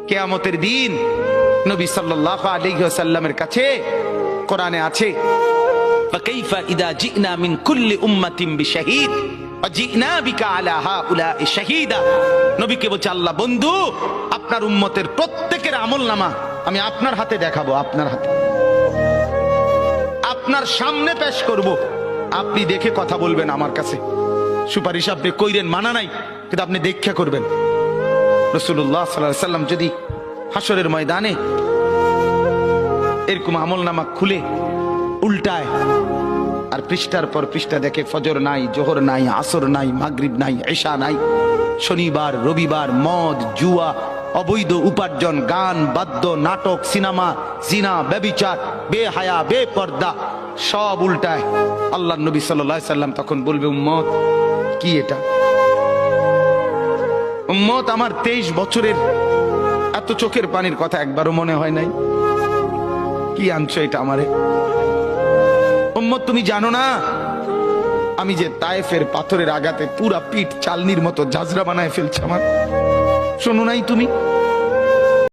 কিয়ামতের দিন নবী সাল্লাল্লাহু আলাইহি ওয়াসাল্লামের কাছে কোরআনে আছে, ফাকাইফা ইযা জিনা মিন কুল্লি উম্মাতিন বিশাহীদ ওয়া জিনা বিকা আলা হাউলাই শাহীদা। নবীকে বলছে আল্লাহ, বন্ধু আপনার উম্মতের প্রত্যেকের আমলনামা আমি আপনার হাতে দেখাবো, আপনার হাতে, আপনার সামনে পেশ করব, আপনি দেখে কথা বলবেন আমার কাছে। সুপারিশ আপনি কইরেন, মানা নাই, কিন্তু আপনি দেখা করবেন। রাসূলুল্লাহ সাল্লাল্লাহু আলাইহি ওয়াসাল্লাম যদি হাসরের ময়দানে এরকম আমলনামা খুলে উল্টায় আর পৃষ্ঠার পর পৃষ্ঠা দেখে ফজর নাই, জোহর নাই, আসর নাই, মাগরিব নাই, ইশা নাই, শনিবার রবিবার, মদ জুয়া, অবৈধ উপার্জন, গান বাদ্য, নাটক, সিনেমা, জিনা, ব্যভিচার, বেহায়া, বেপর্দা সব উল্টায়। আল্লাহ নবী সাল্লাল্লাহু আলাইহি ওয়াসাল্লাম তখন বলবে, উম্মত কি এটা? উম্মত আমার 23 বছরের এত চোখের পানির কথা একবারও মনে হয় নাই? কি আনছো এটা আমারে? উম্মত তুমি জানো না আমি যে তায়েফের পাথরের আঘাতে পুরা পিঠ চালনির মতো ঝাঁঝরা বানায় ফেলছে আমার? শোনো নাই তুমি?